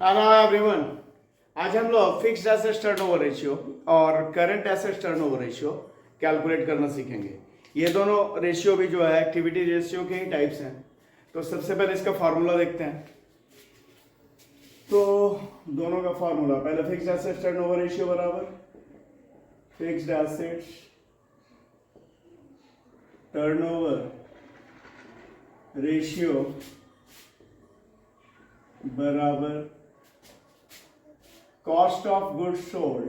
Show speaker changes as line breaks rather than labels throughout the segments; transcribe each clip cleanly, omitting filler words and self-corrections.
Hello everyone. आज हम लोग फिक्स्ड एसेट्स टर्नओवर रेशियो और current assets turnover ratio calculate करना सीखेंगे। ये दोनों रेशियो भी जो है एक्टिविटी रेशियो के ही टाइप्स हैं। तो सबसे पहले इसका फार्मूला देखते हैं। तो दोनों का फार्मूला पहले फिक्स्ड एसेट्स टर्नओवर रेशियो बराबर फिक्स्ड एसेट्स टर्नओवर रेशियो बराबर कॉस्ट ऑफ गुड्स सोल्ड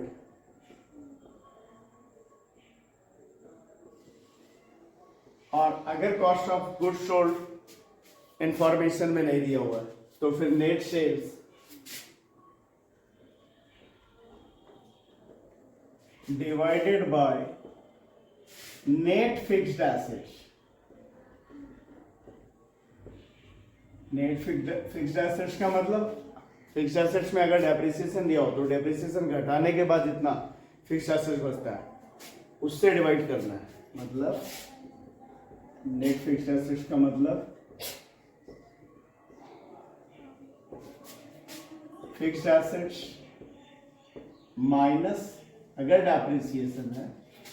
और अगर cost of goods sold information में नहीं दिया हुआ तो फिर net sales divided by net fixed assets. Net fixed assets का मतलब फिक्स्ड एसेट्स में अगर डेप्रिसिएशन दिया हो तो डेप्रिसिएशन घटाने के बाद जितना फिक्स्ड एसेट्स बचता है उससे डिवाइड करना है। मतलब नेट फिक्स्ड एसेट्स का मतलब फिक्स्ड एसेट्स माइनस अगर डेप्रिसिएशन है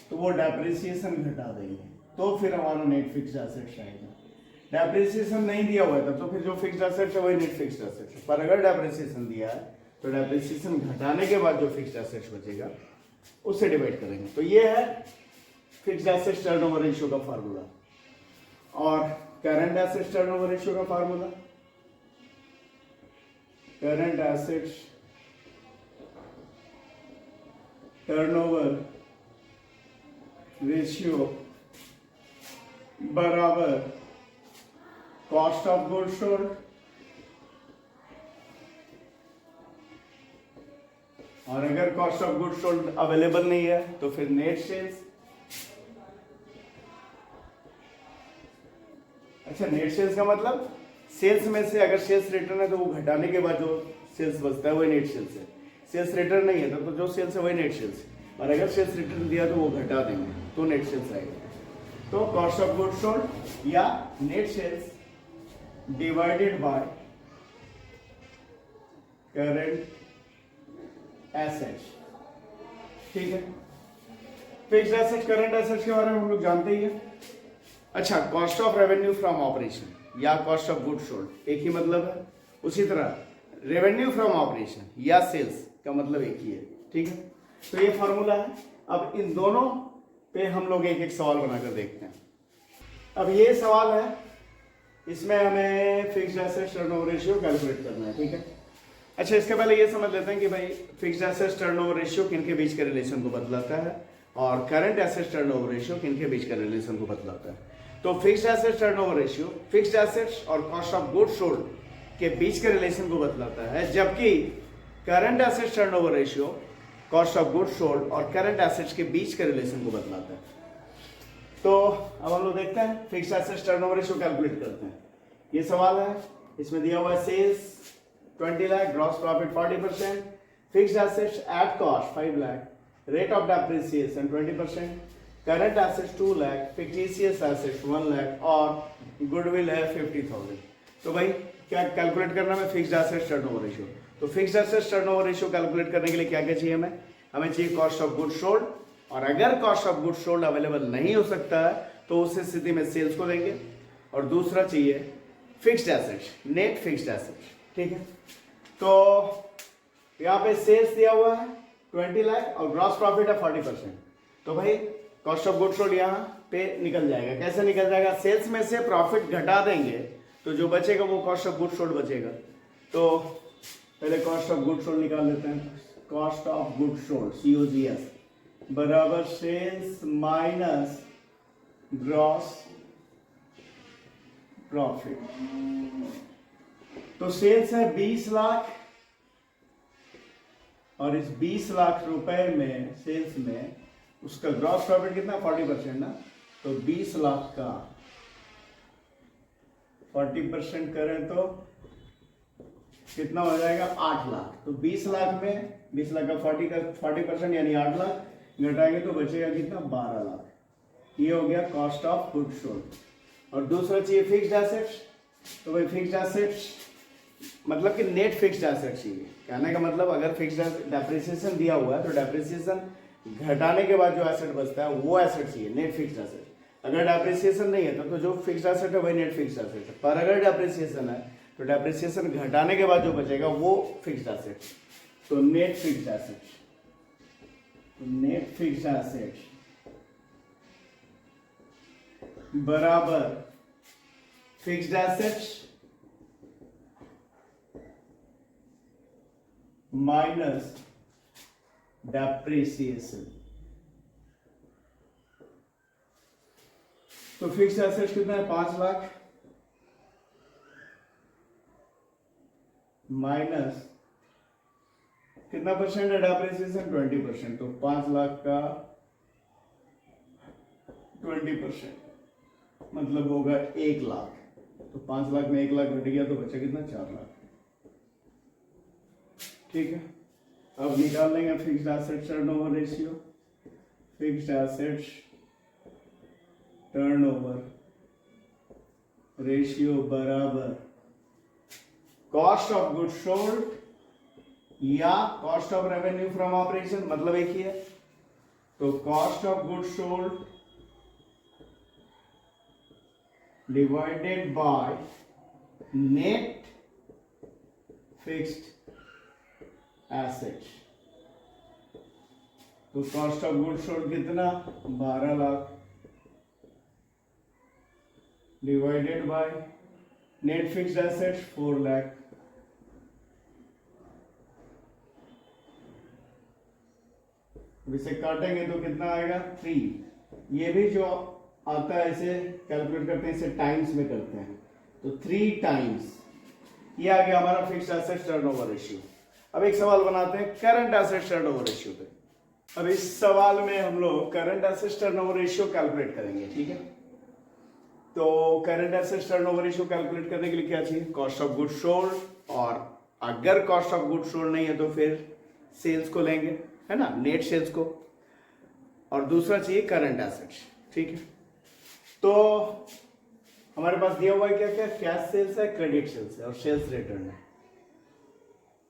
तो वो डेप्रिसिएशन घटा देंगे तो फिर हमारा नेट फिक्स्ड एसेट्स आएगा। डेप्रिसिएशन नहीं दिया हुआ है तब तो फिर जो फिक्स्ड एसेट्स है वही नेट फिक्स्ड एसेट्स है, पर अगर डेप्रिसिएशन दिया है तो डेप्रिसिएशन घटाने के बाद जो फिक्स्ड एसेट्स बचेगा उससे डिवाइड करेंगे। तो ये है फिक्स्ड एसेट्स टर्नओवर रेशियो का फार्मूला। और करंट एसेट्स टर्नओवर रेशियो का formula current assets turnover ratio बराबर कॉस्ट ऑफ गुड्स सोल्ड और अगर cost of goods sold available नहीं है तो फिर नेट सेल्स। अच्छा, नेट सेल्स का मतलब सेल्स में से अगर सेल्स रिटर्न है तो वो घटाने के बाद जो सेल्स बचता है वही नेट सेल्स है। सेल्स रिटर्न नहीं है तो जो सेल्स है वही नेट सेल्स है, और अगर सेल्स रिटर्न दिया तो वो घटा देंगे तो नेट सेल्स आएगा। तो कॉस्ट ऑफ गुड्स सोल्ड या net sales divided by current assets. ठीक है, फिक्स्ड एसेट्स करंट एसेट्स के बारे में हम लोग जानते ही हैं। अच्छा, cost of revenue from operation या कॉस्ट ऑफ गुड्स सोल्ड एक ही मतलब है। उसी तरह रेवेन्यू फ्रॉम ऑपरेशन या सेल्स का मतलब एक ही है। ठीक है, तो ये फॉर्मूला है। अब इन दोनों पे हम लोग एक एक सवाल बनाकर देखते हैं। अब ये सवाल है, इसमें हमें fixed assets turnover ratio calculate करना है। ठीक है, अच्छा इसके पहले ये समझ लेते हैं कि भाई फिक्स्ड एसेट्स टर्नओवर रेशियो किन के बीच के रिलेशन को बतलाता है और करंट एसेट्स टर्नओवर रेशियो किन के बीच के रिलेशन को बतलाता है। तो fixed assets turnover ratio fixed assets और कॉस्ट ऑफ गुड्स सोल्ड के बीच के रिलेशन को बतलाता है, जबकि current assets turnover ratio cost of goods sold और करंट एसेट्स के बीच के रिलेशन को बतलाता है। तो अब हम लोग देखते हैं fixed assets turnover ratio calculate करते हैं। ये सवाल है, इसमें दिया हुआ है sales 20 lakh, gross profit 40%, fixed assets at cost 5 lakh, rate of depreciation 20%, current assets 2 lakh, fictitious assets 1 lakh और गुडविल है 50,000। तो भाई क्या कैलकुलेट करना है फिक्स्ड एसेट्स टर्नओवर रेशियो। तो fixed assets turnover ratio calculate करने के लिए क्या क्या चाहिए हमें चाहिए कॉस्ट ऑफ गुड्स सोल्ड, और अगर cost of goods sold available नहीं हो सकता है तो उस स्थिति में सेल्स को देंगे, और दूसरा चाहिए fixed assets, net fixed assets. ठीक है, तो यहाँ पे सेल्स दिया हुआ है 20 लाख और ग्रॉस प्रॉफिट है 40%। तो भाई कॉस्ट ऑफ गुड्स सोल्ड यहाँ पे निकल जाएगा। कैसे निकल जाएगा? सेल्स में से प्रॉफिट घटा देंगे तो जो बचेगा वो कॉस्ट ऑफ गुड्स सोल्ड बचेगा। तो पहले कॉस्ट ऑफ गुड्स सोल्ड निकाल लेते हैं। Cost of goods sold COGS बराबर सेल्स माइनस ग्रॉस प्रॉफिट। तो सेल्स है 20 लाख और इस 20 लाख रुपए में सेल्स में उसका ग्रॉस प्रॉफिट कितना 40% ना, तो 20 लाख का 40% करें तो कितना हो जाएगा 8 लाख। तो 20 लाख में 20 लाख का 40% यानी 8 लाख घटाएंगे तो बचेगा कितना 12 लाख। ये हो गया कॉस्ट ऑफ गुड्स सोल्ड। और दूसरा चाहिए फिक्स्ड एसेट्स। तो भाई फिक्स्ड एसेट्स मतलब कि नेट फिक्स्ड एसेट चाहिए। कहने का मतलब अगर फिक्स्ड डेप्रिसिएशन दिया हुआ है तो डेप्रिसिएशन घटाने के बाद जो एसेट बचता है वो एसेट चाहिए, नेट फिक्स्ड एसेट। अगर डेप्रिसिएशन नहीं है तो जो फिक्स्ड एसेट है वही नेट फिक्स्ड एसेट है। पर अगर डेप्रिसिएशन है तो डेप्रिसिएशन घटाने के बाद जो बचेगा वो फिक्स्ड एसेट। तो net fixed asset, net fixed asset बराबर फिक्स्ड एसेट माइनस डेप्रिसिएशन। तो फिक्स्ड एसेट कितना है 5 लाख माइनस कितना परसेंट है डेप्रिसिएशन 20%। तो 5 लाख का 20% मतलब होगा 1 लाख। तो 5 लाख में 1 लाख घट गया तो बचा कितना 4 लाख। ठीक है, अब निकाल लेंगे fixed asset turnover ratio. Fixed asset turnover ratio बराबर कॉस्ट ऑफ गुड सोल्ड या cost of revenue from operation, मतलब एक ही है। तो cost of good sold divided by net fixed asset. तो कॉस्ट ऑफ गुड सोल्ड कितना 12 lakh divided by net fixed asset 4 lakh. इसे काटेंगे तो कितना आएगा 3। ये भी जो आता है इसे कैलकुलेट करते हैं, इसे टाइम्स में करते हैं। तो 3 टाइम्स ये आ गया हमारा फिक्स्ड एसेट टर्नओवर रेशियो। अब एक सवाल बनाते हैं करंट एसेट टर्नओवर रेशियो पे। अब इस सवाल में हम लोग current asset turnover ratio calculate करेंगे। ठीक है, तो current asset turnover ratio calculate करने के लिए क्या चाहिए कॉस्ट ऑफ गुड सोल्ड, और अगर कॉस्ट ऑफ गुड सोल्ड नहीं है तो फिर सेल्स को लेंगे, है ना, नेट सेल्स को। और दूसरा चाहिए करंट एसेट्स। ठीक है, तो हमारे पास दिया हुआ है क्या क्या, कैश सेल्स है, क्रेडिट सेल्स है और सेल्स रिटर्न है।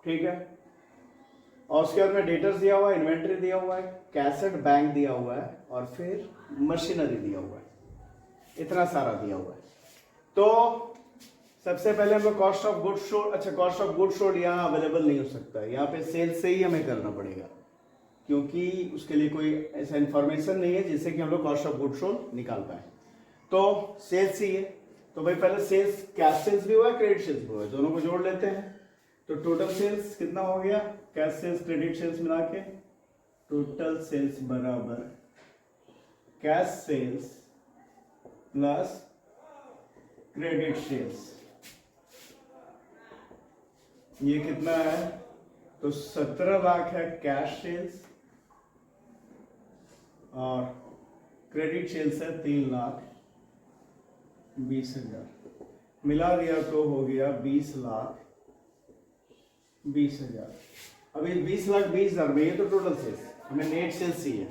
ठीक है, और उसके बाद में डेटर्स दिया हुआ है, इन्वेंट्री दिया हुआ है, कैश एट बैंक दिया हुआ है और फिर मशीनरी दिया हुआ है। इतना सारा दिया हुआ है। तो सबसे पहले हम लोग कॉस्ट ऑफ गुड सोल्ड, अच्छा कॉस्ट ऑफ गुड सोल्ड यहाँ अवेलेबल नहीं हो सकता है, यहाँ पे सेल्स से ही हमें करना पड़ेगा क्योंकि उसके लिए कोई ऐसा इंफॉर्मेशन नहीं है जिससे कि हम लोग कॉस्ट ऑफ गुड सोल्ड निकाल पाए। तो सेल्स ही है, तो भाई पहले सेल्स, कैश सेल्स भी हुआ है, क्रेडिट सेल्स भी हुआ है, दोनों को जोड़ लेते हैं। तो टोटल सेल्स कितना हो गया, कैश सेल्स क्रेडिट सेल्स मिला के टोटल सेल्स बराबर cash sales plus credit sales. ये कितना है, तो 17 लाख है कैश सेल्स और क्रेडिट सेल्स है 3,20,000। मिला दिया तो हो गया 20,20,000। अब ये 20,20,000 में ये तो टोटल सेल्स, हमें नेट सेल्स चाहिए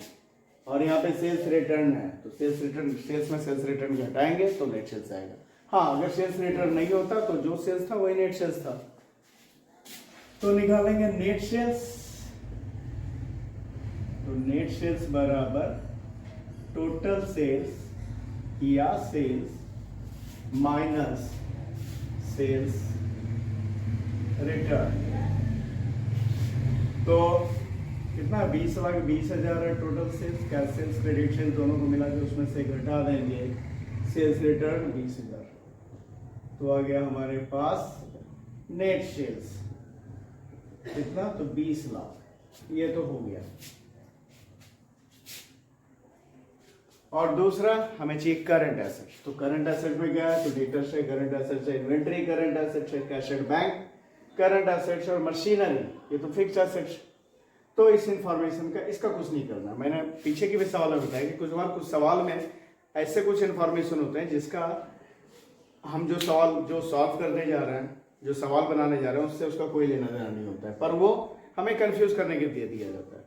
और यहाँ पे सेल्स रिटर्न है। तो सेल्स रिटर्न, सेल्स में सेल्स रिटर्न घटाएंगे तो नेट सेल्स आएगा। हाँ, अगर सेल्स रिटर्न नहीं होता तो जो सेल्स था वही नेट सेल्स था। तो निकालेंगे नेट सेल्स। तो नेट सेल्स बराबर टोटल सेल्स या सेल्स माइनस सेल्स रिटर्न। तो कितना 20,20,000 है total sales, cash sales credit sales दोनों को मिला के उसमें से घटा देंगे सेल्स रिटर्न 20,000। तो आ गया हमारे पास नेट सेल्स कितना, तो 20 लाख। ये तो हो गया। और दूसरा हमें चाहिए करंट एसेट। तो करंट एसेट में क्या है, तो डेटर्स है, करंट एसेट है, इन्वेंट्री करंट एसेट है, cash at bank current assets और मशीनरी, ये तो फिक्स्ड एसेट्स। तो इस इंफॉर्मेशन का इसका कुछ नहीं करना। मैंने पीछे की भी सवाल में बताया कि कुछ सवाल में ऐसे कुछ इंफॉर्मेशन होते हैं जिसका हम जो सॉल्व करने जा रहे हैं, जो सवाल बनाने जा रहे हैं, उससे उसका कोई लेना देना नहीं होता है, पर वो हमें कंफ्यूज करने के लिए दिया जाता है।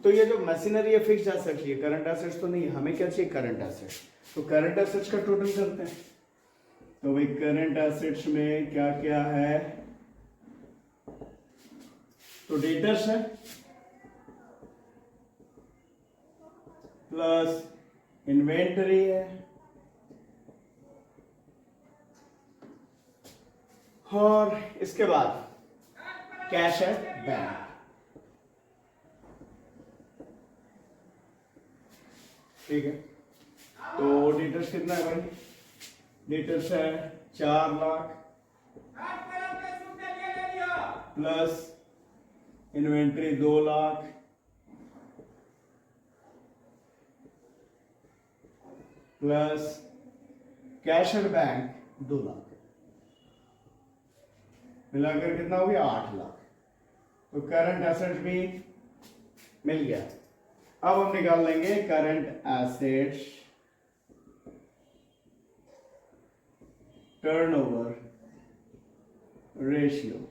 तो ये जो मशीनरी है फिक्स्ड एसेट, ये करंट एसेट्स तो नहीं है, हमें क्या चाहिए करंट एसेट्स। तो करंट एसेट्स का टोटल करते हैं। तो भाई करंट एसेट्स में क्या क्या है, तो डेटर्स है प्लस इन्वेंटरी है और इसके बाद कैश है बैंक। ठीक है, तो डेटर्स कितना है भाई? डेटर्स है 4 lakh plus inventory 2 lakh plus cash and bank 2 lakh, मिलाकर कितना हो गया? 8 लाख। तो करंट एसेट्स भी मिल गया। अब हम निकाल लेंगे करंट एसेट्स टर्नओवर रेशियो।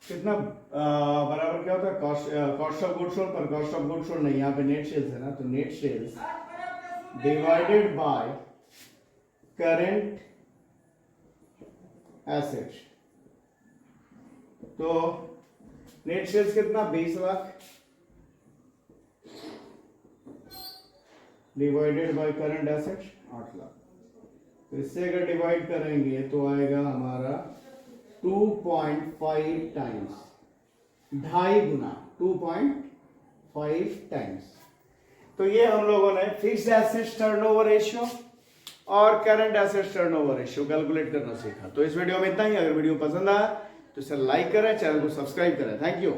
कितना बराबर क्या होता है? कॉस्ट ऑफ गुड्स सोल्ड पर कॉस्ट ऑफ गुड्स सोल्ड नहीं, यहाँ पे नेट सेल्स है ना, तो net sales divided by current assets. तो नेट सेल्स कितना? 20 lakh divided by current assets 8 lakh. तो इससे अगर डिवाइड करेंगे तो आएगा हमारा 2.5 टाइम्स, 2.5 गुना 2.5 टाइम्स। तो ये हम लोगों ने फिक्स्ड एसेट्स टर्नओवर रेशियो और current assets turnover ratio calculate करना सीखा। तो इस वीडियो में इतना ही। अगर वीडियो पसंद आया तो इसे लाइक करें, चैनल को सब्सक्राइब करें। Thank you.